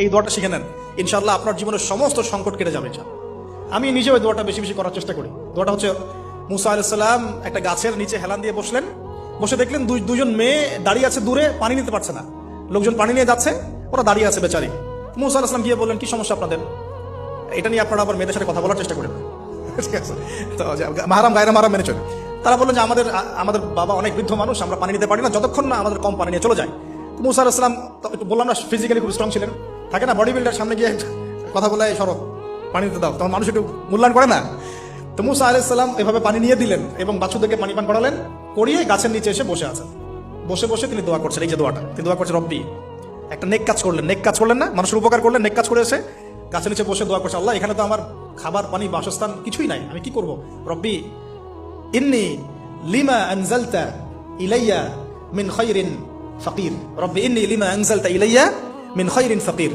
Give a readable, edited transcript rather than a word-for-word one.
এই দোয়াটা শিখে নেন, ইনশাআল্লাহ আপনার জীবনের সমস্ত সংকট কেটে যাবে। আমি নিজে ওই দোয়াটা বেশি বেশি করার চেষ্টা করি। দোয়াটা হচ্ছে, মুসা আলাইহিস সালাম একটা গাছের নিচে হেলান দিয়ে বসলেন, বসে দেখলেন দুজন মেয়ে দাঁড়িয়ে আছে দূরে, পানি নিতে পারছে না। লোকজন পানি নিয়ে যাচ্ছে, ওরা দাঁড়িয়ে আছে বেচারি। মুসা আলাইহিস সালাম গিয়ে বললেন, কি সমস্যা আপনাদের? এটা নিয়ে আপনারা আবার মেয়েদের সাথে কথা বলার চেষ্টা করেন, ঠিক আছে? তো মাহারাম গায়রা মাহারাম মেনে চলে। তারা বললেন যে আমাদের বাবা অনেক বৃদ্ধ মানুষ, আমরা পানি নিতে পারি না যতক্ষণ না আমাদের কম পানি নিয়ে চলে যায়। মুসা আলাইহিস সালাম একটু বললাম না, ফিজিক্যালি খুব স্ট্রং ছিলেন, থাকে না বডি বিল্ডার, সামনে গিয়ে কথা বলে সরব পানি দিতে দাও, তখন মানুষ একটু মূল্যায়ন করে না। তো মুসা আলাইহিস সালাম এভাবে পানি নিয়ে দিলেন এবং বাছুরদেরকে পানি পান করালেন, করিয়ে গাছের নিচে এসে বসে আছেন। বসে বসে তিনি দোয়া করছেন, এই যে দোয়াটা তিনি দোয়া করছেন, রব্বি, একটা নেক কাজ করলেন, নেক কাজ করলেন না, মানুষের উপকার করলেন, নেক কাজ করে এসে গাছের নিচে বসে দোয়া করছে, আল্লাহ এখানে তো আমার খাবার পানি বাসস্থান কিছুই নাই, আমি কি করব? রব্বি ইন্নী লিমা আনজালতা ইলাইয়া মিন খায়রিন ফাকির, রব্বি ইন্নী লিমা আনজালতা ইলাইয়া মিন খায়রিন ফাকির।